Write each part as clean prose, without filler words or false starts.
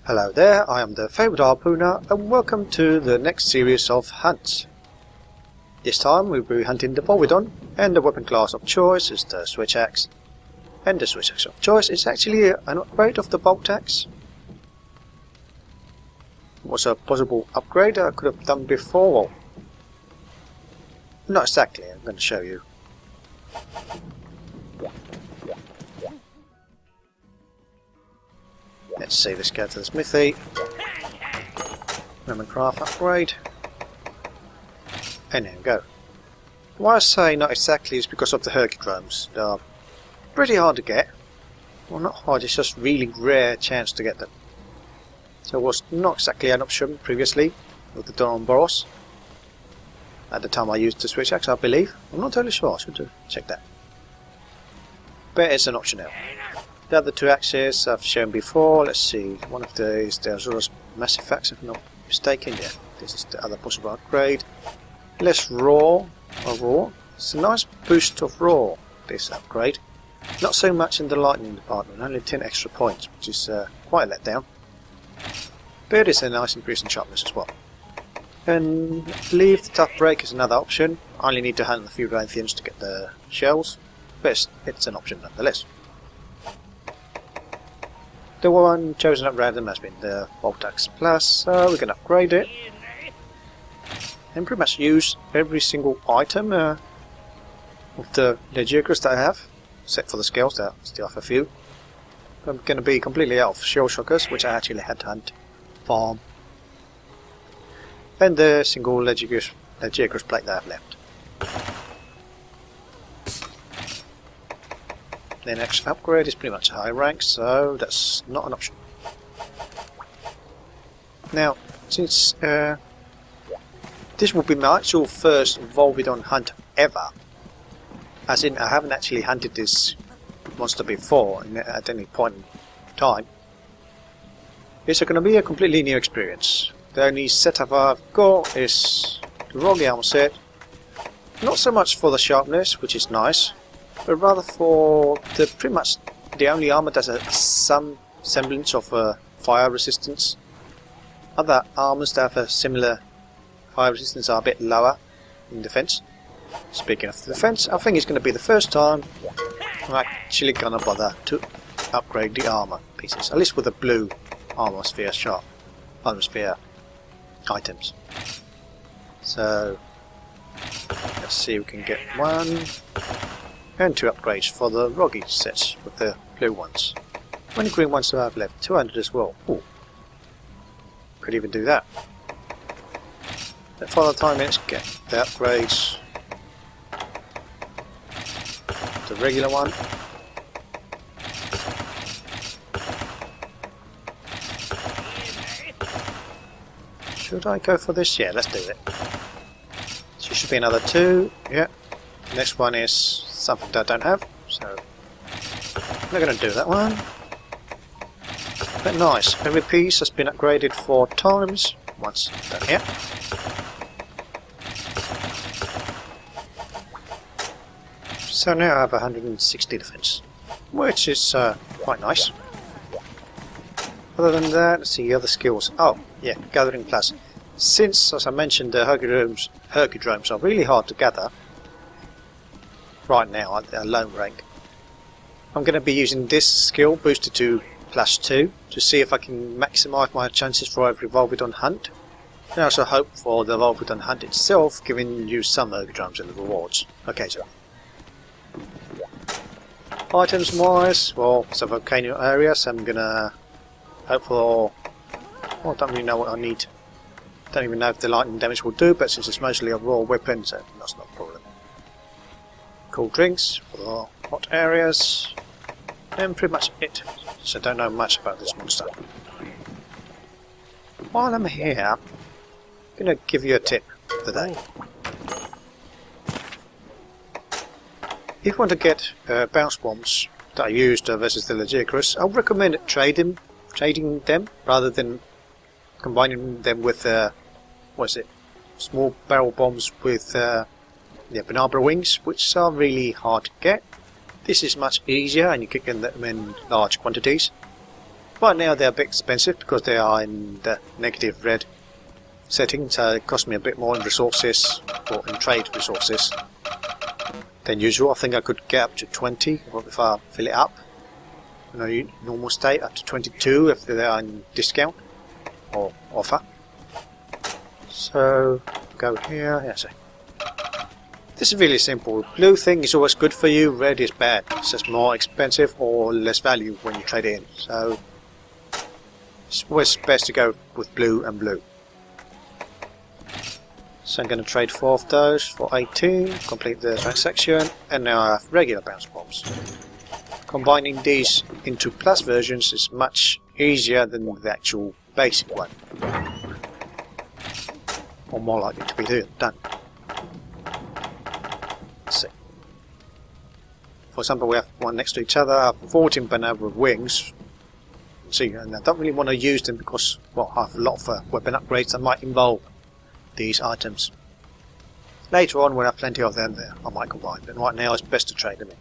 Hello there, I am the Fabled Harpooner and welcome to the next series of hunts. This time we'll be hunting the Volvidon, and the weapon class of choice is the switch axe. And the switch axe of choice is actually an upgrade of the bolt axe. It was a possible upgrade I could have done before. Not exactly, I'm going to show you. Let's see, let's go to the smithy. Roman craft upgrade. And then go. Why I say not exactly is because of the Hercudromes. They are pretty hard to get. Well, not hard, it's just really rare chance to get them. So it was not exactly an option previously with the Doron Boros. At the time I used the switch axe, I believe. I'm not totally sure, I should check that. But it's an option now. The other two axes I've shown before. Let's see, one of these, the Azura's Massive Axe if I'm not mistaken. Yeah, this is the other possible upgrade. Less raw. It's a nice boost of raw, this upgrade. Not so much in the lightning department, only 10 extra points, which is quite a letdown. But it's a nice increase in sharpness as well. And I believe the tough break is another option. I only need to hunt a few Raytheons to get the shells, but it's an option nonetheless. The one chosen at random has been the Bolt Axe Plus, so we can upgrade it. And pretty much use every single item of the Legiocrist that I have, except for the scales that I still have a few. I'm going to be completely out of shell shockers, which I actually had to hunt, farm. And the single Legiocrist plate that I have left. The next upgrade is pretty much high rank, so that's not an option. Now, since this will be my actual first Volvidon hunt ever, as in I haven't actually hunted this monster before at any point in time, it's going to be a completely new experience. The only setup I've got is the Rogue Armor set, not so much for the sharpness, which is nice, but rather for pretty much the only armor that has some semblance of fire resistance. Other armors that have a similar fire resistance are a bit lower in defense. Speaking of the defense, I think it's going to be the first time I'm actually going to bother to upgrade the armor pieces, at least with the blue armor sphere items. So let's see if we can get one. And 2 upgrades for the Rogue sets with the blue ones. How many green ones do I have left? 200 as well. Ooh. Could even do that. But for the time, let's get the upgrades. The regular one. Should I go for this? Yeah, let's do it. So should be another 2. Yeah. Next one is something that I don't have, so I'm not going to do that one. But nice, every piece has been upgraded 4 times, once done here. So now I have 160 defense, which is quite nice. Other than that, let's see other skills. Oh, yeah, Gathering Plus. Since, as I mentioned, the Hercudromes are really hard to gather, right now at a low rank, I'm going to be using this skill boosted to +2 to see if I can maximise my chances for every Volvidon hunt. And I also hope for the Volvidon hunt itself giving you some Hercudromes in the rewards occasionally. Items wise, well, it's a volcano area, so I'm going to hope for, well, I don't really know what I need. Don't even know if the lightning damage will do, but since it's mostly a raw weapon, so that's not a problem. Cool drinks for the hot areas, and pretty much it. So I don't know much about this monster. While I'm here, I'm going to give you a tip of the day. If you want to get bounce bombs that I used versus the Legiocrist, I would recommend trading them rather than combining them with small barrel bombs with Barbara wings, which are really hard to get. This is much easier and you can get them in large quantities. Right now they're a bit expensive because they are in the negative red setting, so it costs me a bit more in resources, or in trade resources, than usual. I think I could get up to 20 if I fill it up. Normal state up to 22 if they are in discount or offer. So go here. Yeah, so this is really simple. Blue thing is always good for you, red is bad. It's just more expensive or less value when you trade it in. So it's always best to go with blue and blue. So I'm going to trade 4 of those for 18, complete the transaction, and now I have regular bounce bombs. Combining these into plus versions is much easier than the actual basic one. Or more likely to be done. Let's see. For example, we have one next to each other, 14 banana with wings. See, and I don't really want to use them because, well, I have a lot of weapon upgrades that might involve these items. Later on, when I have plenty of them there, I might combine, but right now it's best to trade them in.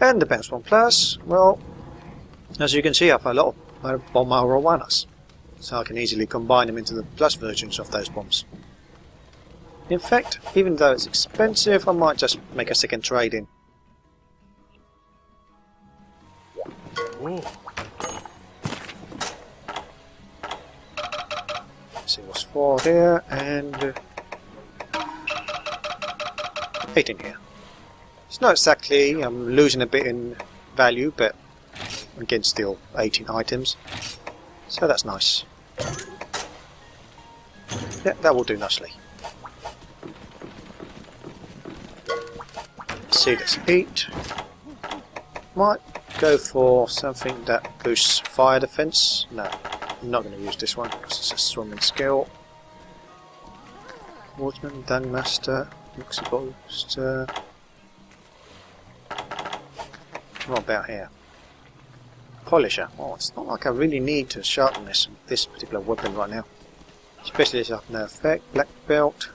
And the Bounce Bomb Plus, well, as you can see, I have a lot of bomb marijuanas, so I can easily combine them into the plus versions of those bombs. In fact, even though it's expensive, I might just make a second trade in. See what's 4 here and 8 in here. It's not exactly, I'm losing a bit in value, but again still 18 items, so that's nice. Yeah, that will do nicely. Let's see, let's eat. Might go for something that boosts fire defense. No, I'm not going to use this one because it's a swimming skill. Swordsman, Dunmaster, Mixer Booster. What about here? Polisher. Oh, it's not like I really need to sharpen this particular weapon right now. Specialist have no effect. Black belt.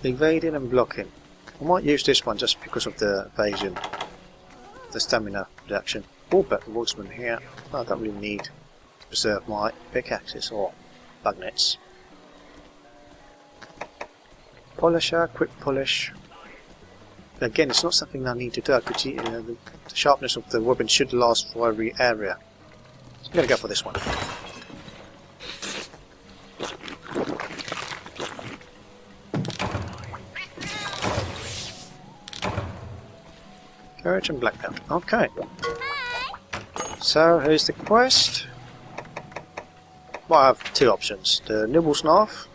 Evading and blocking. I might use this one just because of the evasion. The stamina reduction. Oh, but the woodsman here. I don't really need to preserve my pickaxes or bug nets. Polisher, quick polish. Again, it's not something I need to do. The sharpness of the weapon should last for every area. So I'm going to go for this one. Courage and black belt. Okay. So here's the quest. Well, I have 2 options: the Nibble's Knife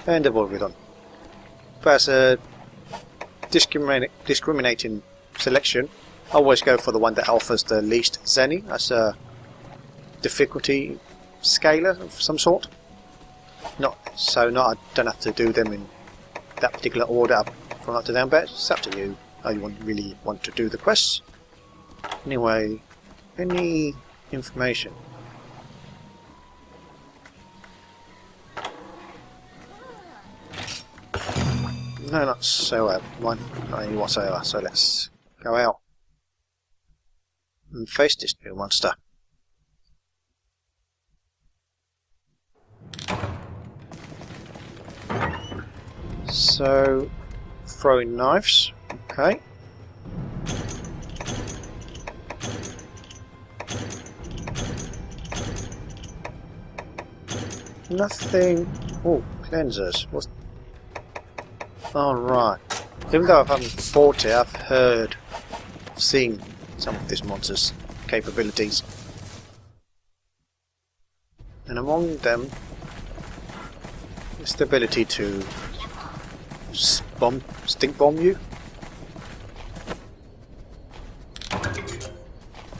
and the Volvidon. But as a discriminating selection, I always go for the one that offers the least zenny as a difficulty scaler of some sort. I don't have to do them in that particular order from up to down, but it's up to you how you really want to do the quests. Anyway, any information? No, not so not any whatsoever. So let's go out and face this new monster. So, throwing knives. Okay. Nothing. Oh, cleansers. What's... Alright. Even though I haven't fought it, I've heard, seen some of this monster's capabilities. And among them is the ability to stink bomb you.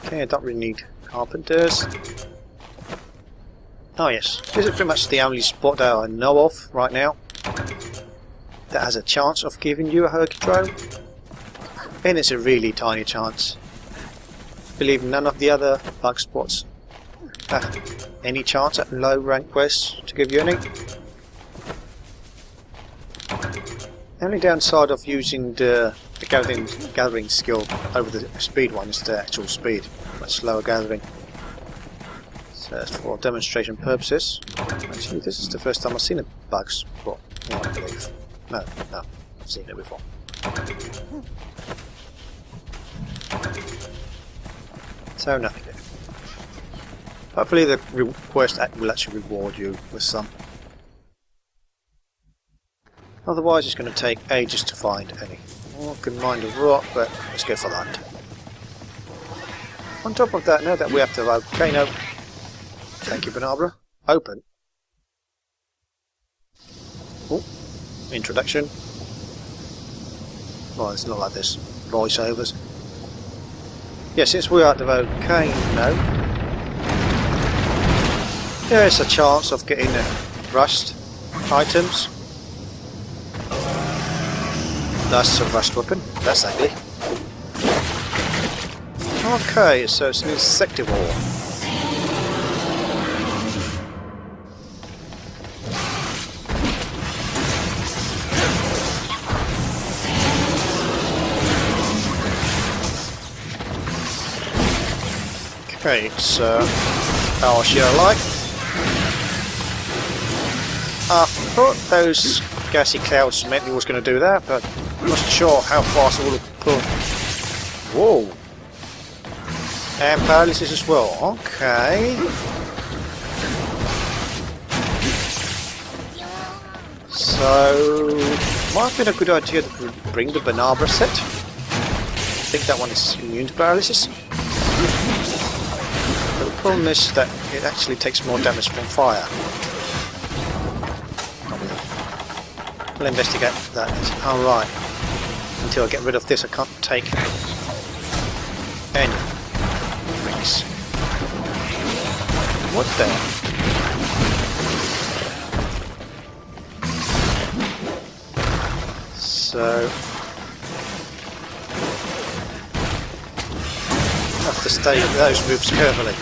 Okay, I don't really need carpenters. Oh yes, this is pretty much the only spot that I know of right now that has a chance of giving you a Hercudrome, and it's a really tiny chance. I believe none of the other bug spots have any chance at low rank quests to give you any. The only downside of using the the gathering skill over the speed one is the actual speed, much slower gathering. So that's for demonstration purposes. Actually, this is the first time I've seen a bug spot, I believe. No, I've seen it before. So nothing there. Hopefully the quest will actually reward you with some. Otherwise it's going to take ages to find any. Oh, I can mine the rock, but let's go for that. On top of that, now that we have the volcano, thank you Barbara, open. Oh, introduction. Well, it's not like this. Voiceovers. Yeah, since we are at the volcano, there is a chance of getting rust items. That's a rust weapon. That's ugly. Okay, so it's an insectivore. Okay, it's our share alike. I thought those gassy clouds meant he was going to do that, but I'm not sure how fast it would have pulled. Whoa! And paralysis as well. Okay. So, might have been a good idea to bring the Banabra set. I think that one is immune to paralysis. But the problem is that it actually takes more damage from fire. We'll investigate that. Alright. Until I get rid of this, I can't take any rings. What the? So I have to study those moves carefully.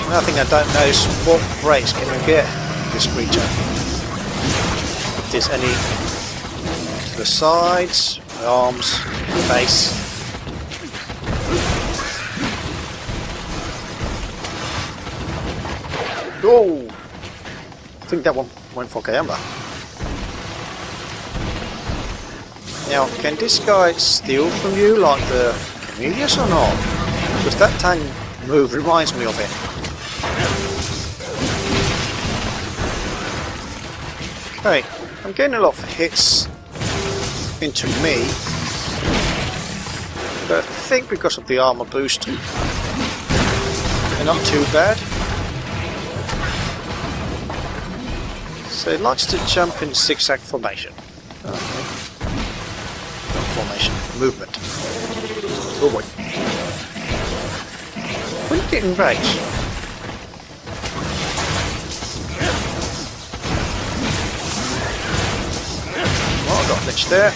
Another thing I don't know is what breaks can you get this creature. If there's any to the sides, the arms, the base. Oh! I think that one went for Kayamba. Now, can this guy steal from you like the Chameleons or not? Because that tang move reminds me of it. Okay, I'm getting a lot of hits into me, but I think because of the armor boost, they're not too bad. So it likes to jump in zigzag formation. Okay. Not formation, movement. Oh boy. When you get enraged, I got flinched there.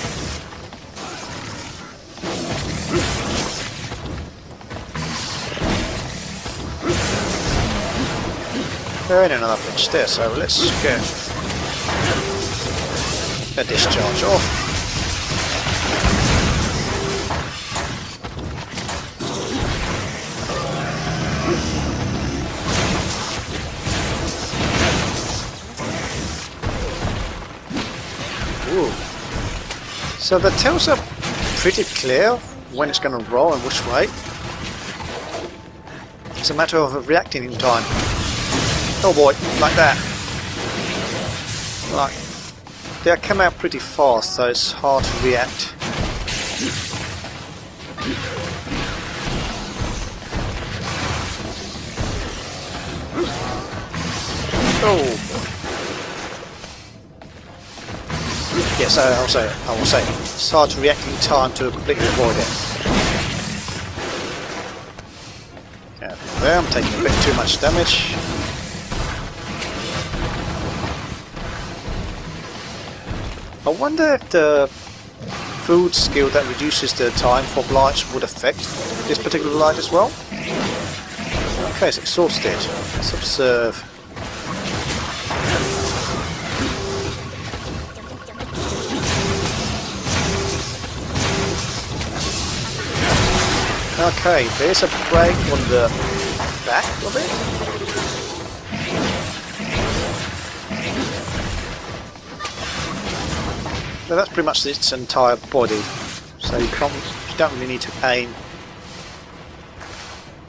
And another flinch there, so let's get a discharge off. Ooh. So the tells are pretty clear when it's going to roll and which way. It's a matter of reacting in time. Oh boy, like that. Like, they come out pretty fast, so it's hard to react. Oh boy. Yes, I will say, it's hard to react in time to completely avoid it. Careful there, I'm taking a bit too much damage. I wonder if the food skill that reduces the time for blights would affect this particular light as well. Okay, it's exhausted. Let's observe. Okay, there's a break on the back of it. But that's pretty much its entire body, so you don't really need to aim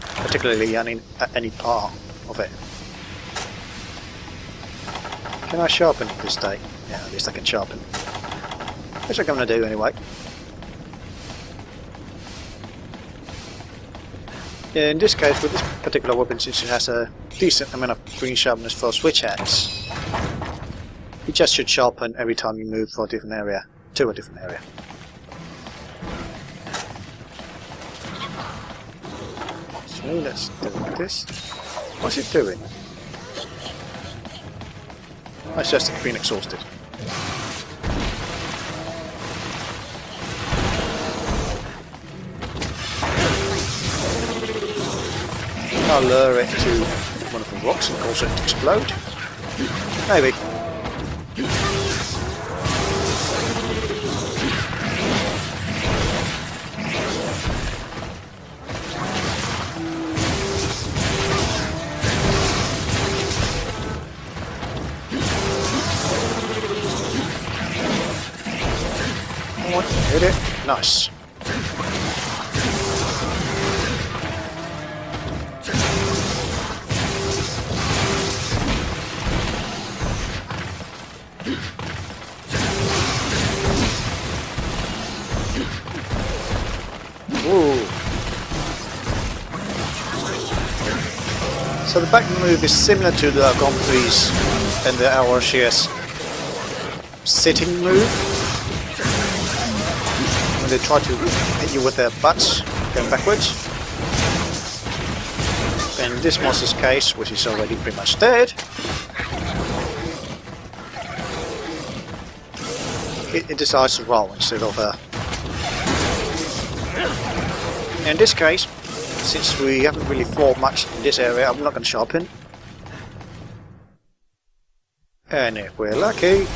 particularly at any part of it. Can I sharpen this day? Yeah, at least I can sharpen. Which I'm going to do anyway. In this case, with this particular weapon, since it has a decent amount of green sharpness for switch axe, you just should sharpen every time you move for a different area, to a different area. So let's do this. What's it doing? Oh, it's just been exhausted. I'll lure it to one of the rocks and cause it to explode. Maybe. Hit it. Nice. Ooh. So the back move is similar to the Gompri's and the Awarshia's sitting move. When they try to hit you with their butts going backwards. In this monster's case, which is already pretty much dead, it decides to roll instead of in this case, since we haven't really fought much in this area, I'm not going to sharpen. And if we're lucky,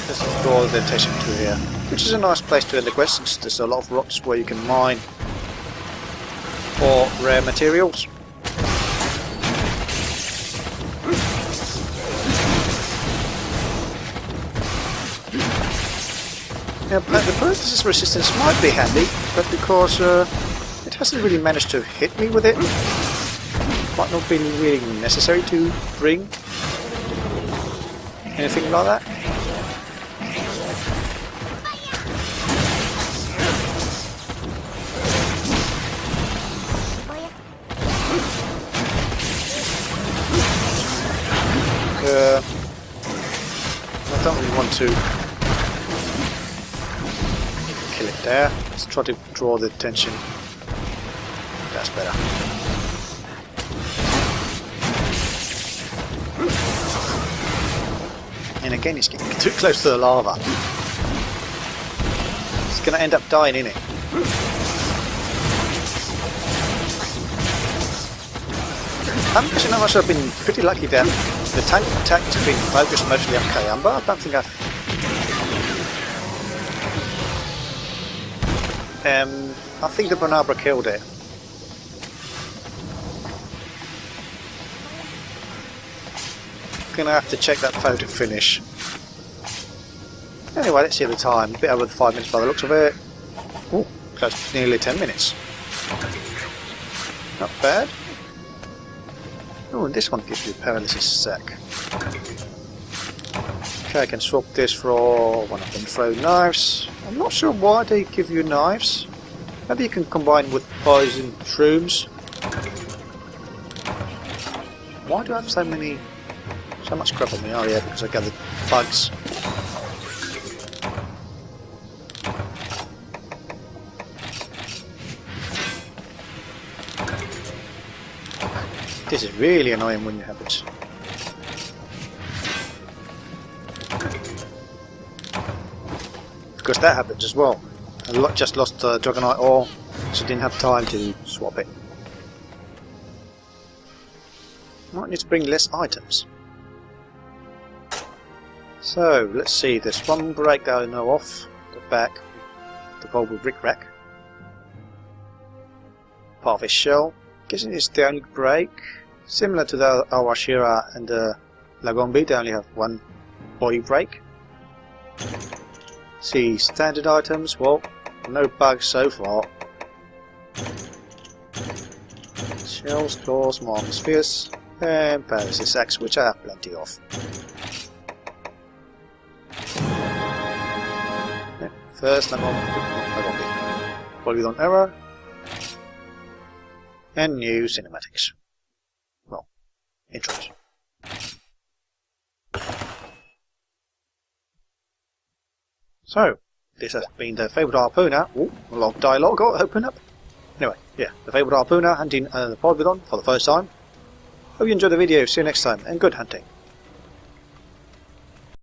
let's draw the attention to here. Which is a nice place to end the quest, since there's a lot of rocks where you can mine for rare materials. Yeah, the parenthesis resistance might be handy, but because it hasn't really managed to hit me with it, might not be really necessary to bring anything like that. I don't really want to kill it there. Let's try to draw the attention. That's better. And again, it's getting too close to the lava. It's going to end up dying in it. Actually, no, I've been pretty lucky that the tank attack has been focused mostly on Kayamba. I don't think I think the Bonabra killed it. Gonna have to check that photo finish. Anyway, let's see the time. A bit over the 5 minutes by the looks of it. Ooh, close to nearly 10 minutes. Not bad. Oh, and this one gives you paralysis sec. Okay, I can swap this for one of them throw knives. I'm not sure why they give you knives. Maybe you can combine with poison shrooms. Why do I have so much crap on me? Oh yeah, because I gathered bugs. This is really annoying when it happens. Because that happens as well. I just lost Dragonite ore, so didn't have time to swap it. Might need to bring less items. So, let's see, there's one break that I know of, the back, the Volvidon brick rack. part of his shell. Guessing it's the only break. Similar to the Awashira and the Lagombi, they only have one body break. See, standard items, well, no bugs so far. Shells, claws, marble spheres, and paralysis axe, which I have plenty of. Yeah, first Lagombi. Volvidon arrow. And new cinematics. Well, intros. So, this has been the Fabled Harpooner. Ooh, a lot of dialogue got open up. Anyway, yeah, the Fabled Harpooner hunting the Volvidon for the first time. Hope you enjoyed the video, see you next time, and good hunting.